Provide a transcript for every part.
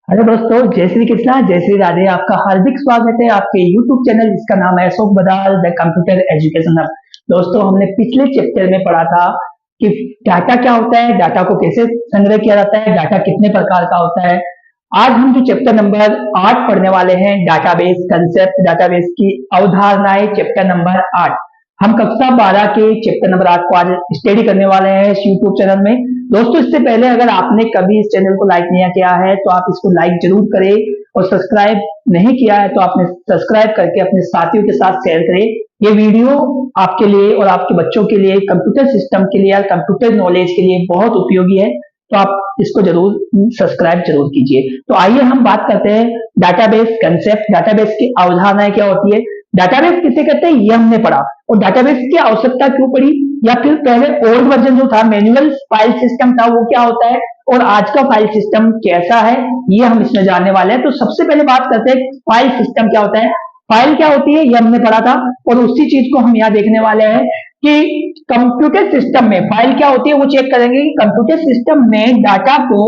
Hello दोस्तों, जय श्री कृष्णा, जय श्री राधे। आपका हार्दिक स्वागत है आपके YouTube चैनल जिसका नाम है Ashok Badal the computer education hub. दोस्तों, हमने पिछले चैप्टर में पढ़ा था कि डाटा क्या होता है, डाटा को कैसे संग्रह किया जाता है, डाटा कितने प्रकार का होता है। आज हम जो चैप्टर नंबर 8 पढ़ने वाले हैं, डाटाबेस कंसेप्ट, डाटाबेस की अवधारणाएं, चैप्टर नंबर 8। हम कक्षा 12 के चैप्टर नंबर 8 को आज स्टडी करने वाले हैं इस यूट्यूब चैनल में। दोस्तों, इससे पहले अगर आपने कभी इस चैनल को लाइक नहीं किया है तो आप इसको लाइक जरूर करें, और सब्सक्राइब नहीं किया है तो आपने सब्सक्राइब करके अपने साथियों के साथ शेयर करें। ये वीडियो आपके लिए और आपके बच्चों के लिए, कंप्यूटर सिस्टम के लिए, कंप्यूटर नॉलेज के लिए बहुत उपयोगी है, तो आप इसको जरूर सब्सक्राइब जरूर कीजिए। तो आइए हम बात करते हैं डाटाबेस कंसेप्ट, डाटाबेस की अवधारणाएं क्या होती है, डाटाबेस किसे कहते हैं ये हमने पढ़ा, और डाटाबेस की आवश्यकता क्यों पड़ी, या फिर पहले ओल्ड वर्जन जो था, मैनुअल फाइल सिस्टम था, वो क्या होता है, और आज का फाइल सिस्टम कैसा है, ये हम इसमें जानने वाले हैं। तो सबसे पहले बात करते हैं फाइल सिस्टम क्या होता है, फाइल क्या होती है, ये हमने पढ़ा था, और उसी चीज को हम यहाँ देखने वाले हैं कि कंप्यूटर सिस्टम में फाइल क्या होती है वो चेक करेंगे कि कंप्यूटर सिस्टम में डाटा को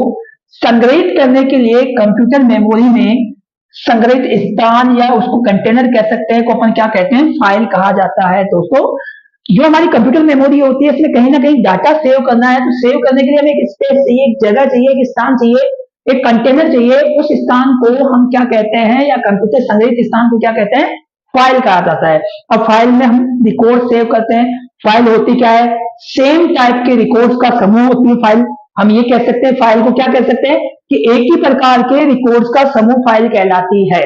संग्रहित करने के लिए कंप्यूटर मेमोरी में संग्रहित स्थान, या उसको कंटेनर कह सकते हैं, को अपन क्या कहते हैं, फाइल कहा जाता है। दोस्तों, जो हमारी कंप्यूटर मेमोरी होती है, इसमें कहीं ना कहीं डाटा सेव करना है, तो सेव करने के लिए हमें एक स्पेस चाहिए, एक जगह चाहिए, एक स्थान चाहिए, एक कंटेनर चाहिए। उस स्थान को हम क्या कहते हैं, या कंप्यूटर संग्रहित स्थान को क्या कहते हैं, फाइल कहा जाता है। अब फाइल में हम रिकॉर्ड सेव करते हैं। फाइल होती क्या है, सेम टाइप के रिकॉर्ड्स का समूह होती है फाइल। हम ये कह सकते हैं फाइल को क्या कह सकते हैं कि एक ही प्रकार के रिकॉर्ड्स का समूह फाइल कहलाती है।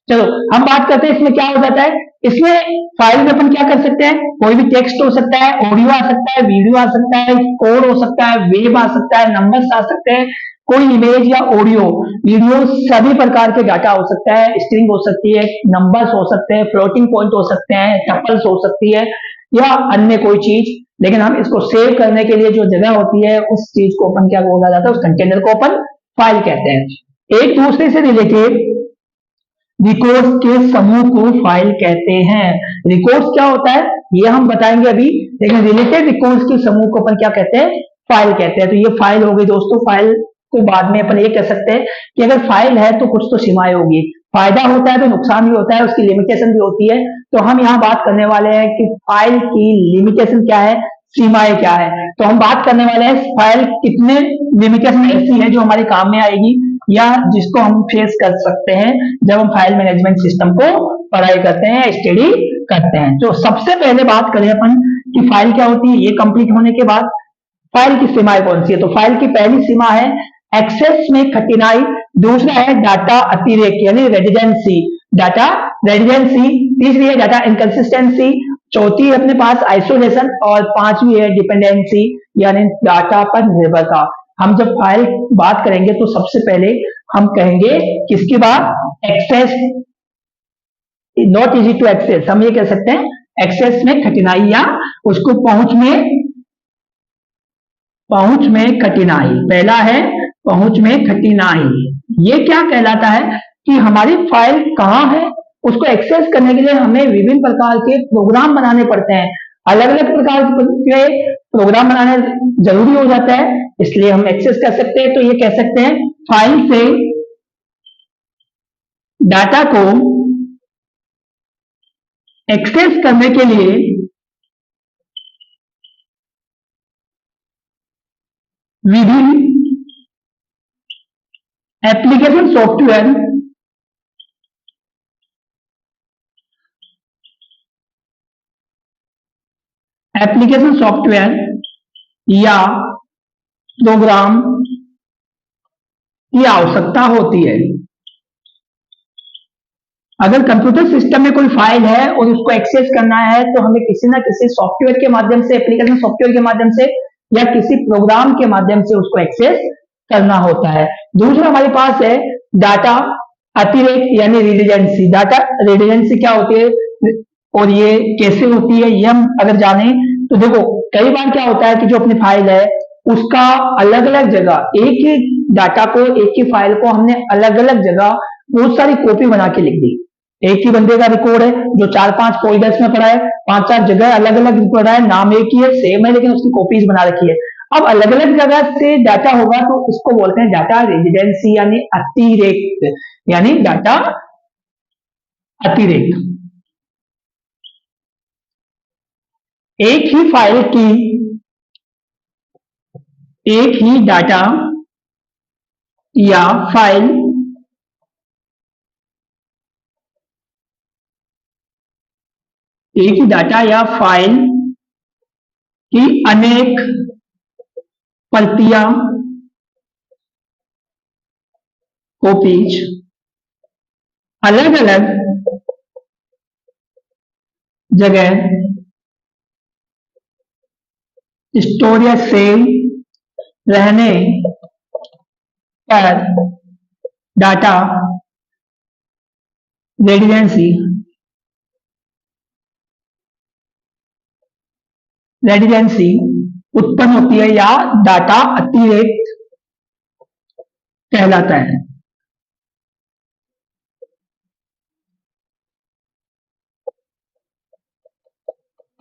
चलो हम बात करते हैं इसमें क्या हो जाता है। इसमें फाइल में अपन क्या कर सकते हैं, कोई भी टेक्स्ट हो सकता है, ऑडियो आ सकता है, वीडियो आ सकता है, कोड हो सकता है, वेब आ सकता है, नंबर्स आ सकते हैं, कोई इमेज या ऑडियो वीडियो, सभी प्रकार के डाटा हो सकता है, स्ट्रिंग हो सकती है, नंबर्स हो सकते हैं, फ्लोटिंग पॉइंट हो सकते हैं, टपल्स हो सकती है, या अन्य कोई चीज। लेकिन हम इसको सेव करने के लिए जो जगह होती है, उस चीज को अपन क्या बोला जाता है, उस कंटेनर को अपन फाइल कहते हैं। एक दूसरे से रिलेटेड रिकॉर्ड्स के समूह को फाइल कहते हैं। रिकॉर्ड्स क्या होता है ये हम बताएंगे अभी, लेकिन रिलेटेड रिकॉर्ड्स के समूह को अपन क्या कहते हैं, फाइल कहते हैं। तो ये फाइल हो गई दोस्तों। फाइल को बाद में अपन ये कह सकते हैं कि अगर फाइल है तो कुछ तो सीमाएं होगी, फायदा होता है तो नुकसान भी होता है, उसकी लिमिटेशन भी होती है। तो हम यहाँ बात करने वाले हैं कि फाइल की लिमिटेशन क्या है, सीमाएं क्या है। तो हम बात करने वाले हैं फाइल कितने लिमिटेशन ऐसी है जो हमारे काम में आएगी, या जिसको हम फेस कर सकते हैं जब हम फाइल मैनेजमेंट सिस्टम को पढ़ाई करते हैं, स्टडी करते हैं। तो सबसे पहले बात करें अपन कि फाइल क्या होती है, ये कंप्लीट होने के बाद फाइल की सीमाएं कौन सी है। तो फाइल की पहली सीमा है एक्सेस में कठिनाई, दूसरा है डाटा अतिरेक यानी रेडिडेंसी, डाटा रेडिडेंसी, तीसरी है डाटा इनकंसिस्टेंसी, चौथी है अपने पास आइसोलेशन, और पांचवी है डिपेंडेंसी यानी डाटा पर निर्भरता। हम जब फाइल बात करेंगे तो सबसे पहले हम कहेंगे किसकी बात, access, not easy to access, हम ये कह सकते हैं एक्सेस में कठिनाई, या उसको पहुंच में कठिनाई। पहला है पहुंच में कठिनाई। ये क्या कहलाता है कि हमारी फाइल कहां है, उसको एक्सेस करने के लिए हमें विभिन्न प्रकार के प्रोग्राम बनाने पड़ते हैं, अलग अलग प्रकार के प्रोग्राम बनाना जरूरी हो जाता है, इसलिए हम एक्सेस कर सकते हैं। तो ये कह सकते हैं फाइल से डाटा को एक्सेस करने के लिए विभिन्न एप्लीकेशन सॉफ्टवेयर या प्रोग्राम की आवश्यकता होती है। अगर कंप्यूटर सिस्टम में कोई फाइल है और उसको एक्सेस करना है तो हमें किसी ना किसी सॉफ्टवेयर के माध्यम से, एप्लीकेशन सॉफ्टवेयर के माध्यम से, या किसी प्रोग्राम के माध्यम से उसको एक्सेस करना होता है। दूसरा हमारे पास है डाटा अतिरेक यानी रिडंडेंसी। डाटा रिडंडेंसी क्या होती है और ये कैसे होती है, ये हम अगर जाने तो देखो, कई बार क्या होता है कि जो अपनी फाइल है उसका अलग अलग जगह, एक ही डाटा को, एक ही फाइल को हमने अलग अलग जगह बहुत सारी कॉपी बना के लिख दी। एक ही बंदे का रिकॉर्ड है जो 4-5 फोल्डर्स में पड़ा है, 5-4 जगह अलग अलग पड़ा है, नाम एक ही है, सेम है, लेकिन उसकी कॉपीज बना रखी है। अब अलग अलग जगह से डाटा होगा तो उसको बोलते हैं डाटा रेजिडेंसी यानी अतिरेक, यानी डाटा अतिरेक। एक ही फाइल की एक ही डाटा या फाइल एक ही डाटा या फाइल की अनेक प्रतियां कॉपीज अलग अलग जगह स्टोर या सेव रहने पर डाटा रेडिडेंसी रेडिडेंसी उत्पन्न होती है या डाटा अतिरेक कहलाता है।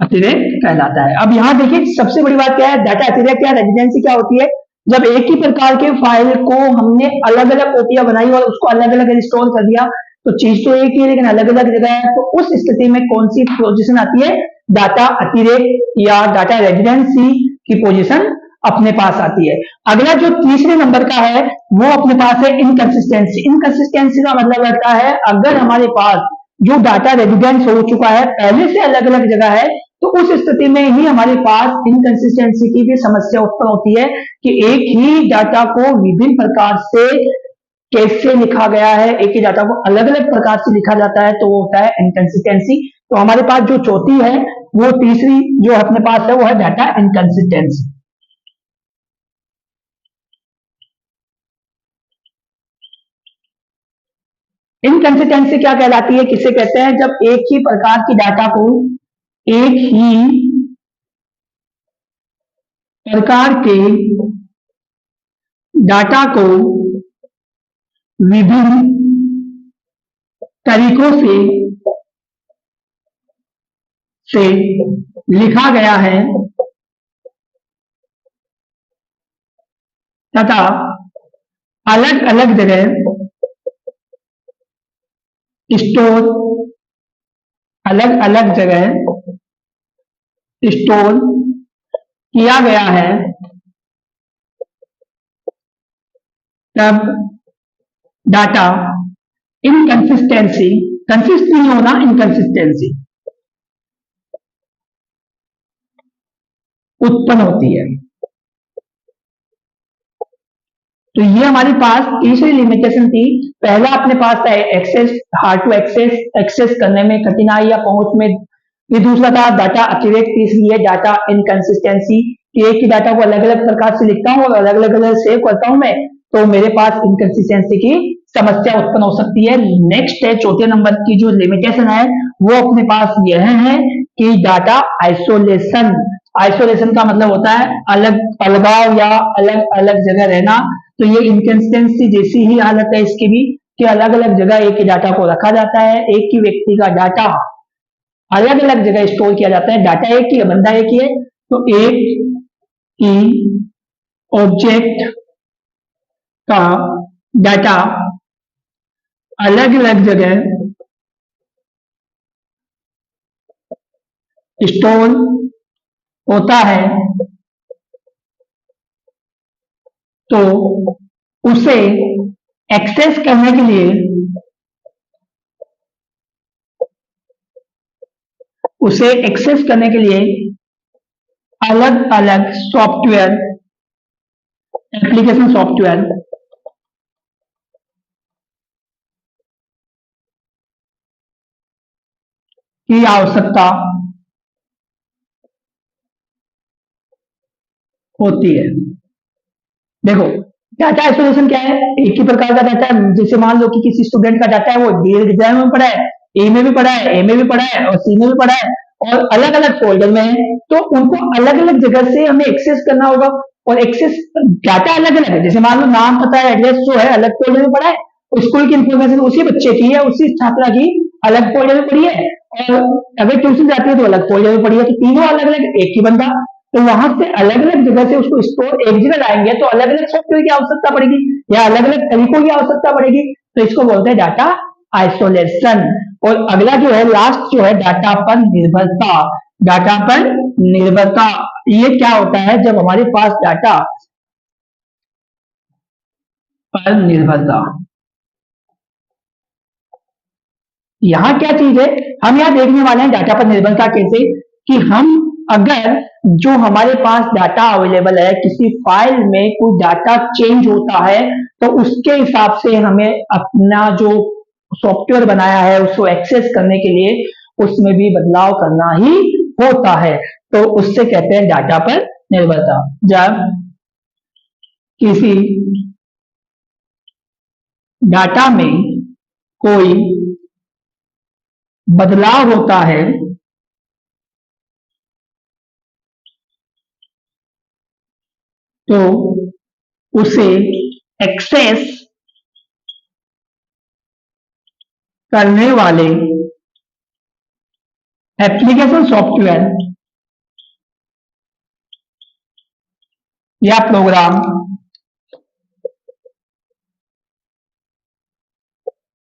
अतिरेक कहलाता है। अब यहां देखिए सबसे बड़ी बात क्या है, डाटा अतिरेक क्या, रेजिडेंसी क्या होती है, जब एक ही प्रकार के फाइल को हमने अलग अलग कॉपियां बनाई और उसको अलग अलग स्टोर कर दिया, तो चीज तो एक ही है लेकिन अलग अलग जगह है, तो उस स्थिति में कौन सी पोजीशन आती है, डाटा अतिरेक या डाटा रेजिडेंसी की पोजीशन अपने पास आती है। अगला जो तीसरे नंबर का है वो अपने पास है इनकंसिस्टेंसी। इनकंसिस्टेंसी का मतलब रहता है अगर हमारे पास जो डाटा रेजिडेंस हो चुका है पहले से अलग अलग जगह है, तो उस स्थिति में ही हमारे पास इनकंसिस्टेंसी की भी समस्या उत्पन्न होती है कि एक ही डाटा को विभिन्न प्रकार से कैसे लिखा गया है, एक ही डाटा को अलग अलग प्रकार से लिखा जाता है, तो वो होता है इनकंसिस्टेंसी। तो हमारे पास जो चौथी है वो तीसरी जो अपने पास है वो है डाटा इनकंसिस्टेंसी। इनकंसिस्टेंसी क्या कहलाती है, किसे कहते हैं, जब एक ही प्रकार की डाटा को एक ही प्रकार के डाटा को विभिन्न तरीकों से लिखा गया है तथा अलग अलग जगह स्टोर अलग अलग जगह स्टोर किया गया है, तब डाटा इनकंसिस्टेंसी, कंसिस्ट नहीं होना, इनकंसिस्टेंसी उत्पन्न होती है। तो ये हमारे पास तीसरी लिमिटेशन थी। पहला अपने पास था एक्सेस, हार्ड टू एक्सेस करने में कठिनाई या पहुंच में, ये दूसरा था डाटा अतिरेक, तीसरी है डाटा इनकंसिस्टेंसी कि एक ही डाटा को अलग अलग प्रकार से लिखता हूं और अलग अलग सेव करता हूं मैं, तो मेरे पास इनकंसिस्टेंसी की समस्या उत्पन्न हो सकती है। नेक्स्ट है चौथे नंबर की जो लिमिटेशन है वो अपने पास यह है कि डाटा आइसोलेशन। आइसोलेशन का मतलब होता है अलग अलगाव या अलग अलग जगह रहना, तो ये इनकंसिस्टेंसी जैसी ही हालत है इसकी भी कि अलग अलग जगह एक ही डाटा को रखा जाता है, एक ही व्यक्ति का डाटा अलग अलग जगह स्टोर किया जाता है, डाटा एक ही है, बंदा एक ही है, तो एक ही ऑब्जेक्ट का डाटा अलग अलग जगह स्टोर होता है, तो उसे एक्सेस करने के लिए अलग अलग सॉफ्टवेयर, एप्लीकेशन सॉफ्टवेयर की आवश्यकता होती है। देखो डाटा आइसोलेशन क्या है, एक ही प्रकार का डाटा है, जैसे मान लो कि किसी स्टूडेंट का डाटा है वो डी एग्जाम में पढ़ा है, ए में भी पढ़ा है, ए में भी पढ़ा है और सी में भी पढ़ा है और अलग अलग फोल्डर में है, तो उनको अलग अलग जगह से हमें एक्सेस करना होगा और एक्सेस डाटा अलग अलग है, जैसे मान लो नाम पता है एड्रेस जो है अलग फोल्डर में पढ़ा है, स्कूल की इन्फॉर्मेशन उसी बच्चे की है, उसी छात्रा की अलग फोल्डर में पड़ी है, और अगर ट्यूशन जाती है तो अलग फोल्डर में पड़ी है, तो तीनों अलग अलग एक ही बंदा तो वहां से अलग अलग जगह से उसको स्टोर एक जगह लाएंगे तो अलग अलग सॉफ्टवेयर की आवश्यकता पड़ेगी या अलग अलग तरीकों की आवश्यकता पड़ेगी। तो इसको बोलते हैं डाटा आइसोलेशन। और अगला जो है लास्ट जो है डाटा पर निर्भरता। डाटा पर निर्भरता ये क्या होता है, जब हमारे पास डाटा पर निर्भरता, यहाँ क्या चीज है, हम यहाँ देखने वाले हैं डाटा पर निर्भरता कैसे, कि हम अगर जो हमारे पास डाटा अवेलेबल है किसी फाइल में कोई डाटा चेंज होता है तो उसके हिसाब से हमें अपना जो सॉफ्टवेयर बनाया है उसको एक्सेस करने के लिए उसमें भी बदलाव करना ही होता है। तो उससे कहते हैं डाटा पर निर्भरता। जब किसी डाटा में कोई बदलाव होता है तो उसे एक्सेस करने वाले एप्लीकेशन सॉफ्टवेयर या प्रोग्राम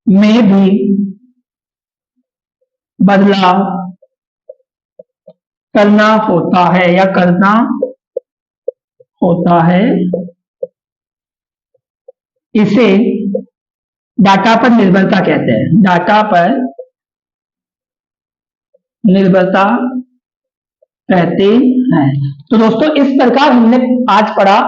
में भी बदलाव करना होता है या करना होता है, इसे डाटा पर निर्भरता कहते हैं। डाटा पर निर्भरता कहते हैं। तो दोस्तों इस प्रकार हमने आज पढ़ा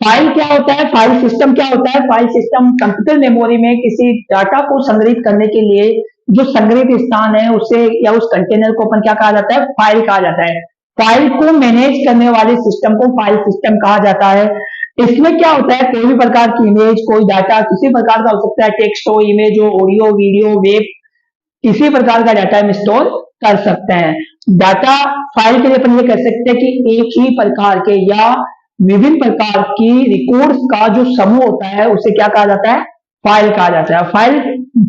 फाइल क्या होता है, फाइल सिस्टम क्या होता है। फाइल सिस्टम कंप्यूटर मेमोरी में किसी डाटा को संग्रहित करने के लिए जो संग्रहित स्थान है उसे या उस कंटेनर को अपन क्या कहा जाता है, फाइल कहा जाता है। फाइल को मैनेज करने वाले सिस्टम को फाइल सिस्टम कहा जाता है। इसमें क्या होता है, कोई भी प्रकार की इमेज, कोई डाटा किसी प्रकार का हो सकता है, टेक्स्ट हो, इमेज हो, ऑडियो, वीडियो, वेब, किसी प्रकार का डाटा हम स्टोर कर सकते हैं। डाटा फाइल के लिए अपन ये कह सकते हैं कि एक ही प्रकार के या विभिन्न प्रकार की रिकॉर्ड्स का जो समूह होता है उसे क्या कहा जाता है, फाइल कहा जाता है। फाइल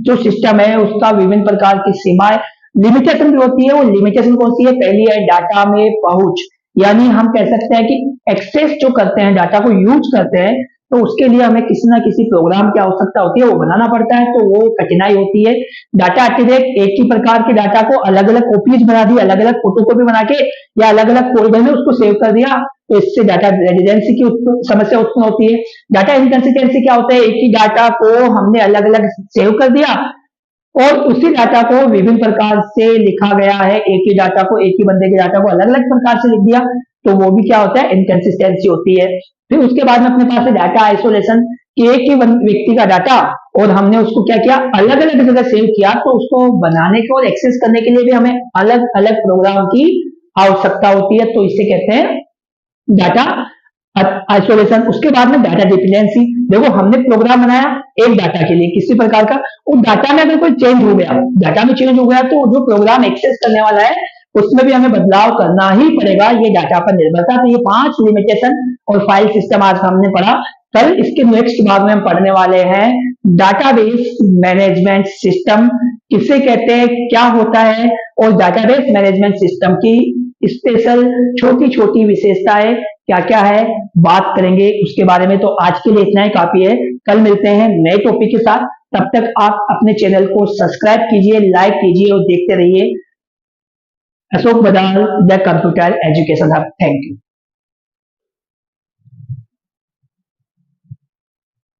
जो सिस्टम है उसका विभिन्न प्रकार की सीमाएं, लिमिटेशन भी होती है। वो लिमिटेशन कौन सी है, पहली है डाटा में पहुंच, यानी हम कह सकते हैं कि एक्सेस जो करते हैं, डाटा को यूज करते हैं, तो उसके लिए हमें किसी ना किसी प्रोग्राम की आवश्यकता होती है, वो बनाना पड़ता है, तो वो कठिनाई होती है। डाटा अतिरेक, एक ही प्रकार के डाटा को अलग अलग कॉपीज बना दी, अलग अलग फोटोकॉपी बना के या अलग अलग फोल्डर में उसको सेव कर दिया, तो इससे डाटा रेजिडेंसी की समस्या उत्पन्न होती है। डाटा इनकंसिस्टेंसी क्या होता है, एक ही डाटा को हमने अलग अलग सेव कर दिया और उसी डाटा को विभिन्न प्रकार से लिखा गया है, एक ही डाटा को, एक ही बंदे के डाटा को अलग अलग प्रकार से लिख दिया, तो वो भी क्या होता है, इनकंसिस्टेंसी होती है। फिर उसके बाद में अपने पास है डाटा आइसोलेशन, कि एक ही व्यक्ति का डाटा और हमने उसको क्या किया, अलग अलग जगह सेव किया, तो उसको बनाने के और एक्सेस करने के लिए भी हमें अलग अलग प्रोग्राम की आवश्यकता होती है, तो इसे कहते हैं डाटा आइसोलेशन। उसके बाद में डाटा डिपेंडेंसी, देखो हमने प्रोग्राम बनाया एक डाटा के लिए किसी प्रकार का, उस डाटा में अगर कोई चेंज हो गया, डाटा में चेंज हो गया, तो जो प्रोग्राम एक्सेस करने वाला है उसमें भी हमें बदलाव करना ही पड़ेगा, ये डाटा पर निर्भरता। तो ये 5 लिमिटेशन और फाइल सिस्टम आज हमने पढ़ा। कल इसके नेक्स्ट भाग में हम पढ़ने वाले हैं डाटाबेस मैनेजमेंट सिस्टम किसे कहते हैं, क्या होता है, और डाटाबेस मैनेजमेंट सिस्टम की स्पेशल छोटी छोटी विशेषताएं क्या क्या है, बात करेंगे उसके बारे में। तो आज के लिए इतना ही काफी है, कल मिलते हैं नए टॉपिक के साथ। तब तक आप अपने चैनल को सब्सक्राइब कीजिए, लाइक कीजिए और देखते रहिए Ashok Badal the computer education hub. Thank you.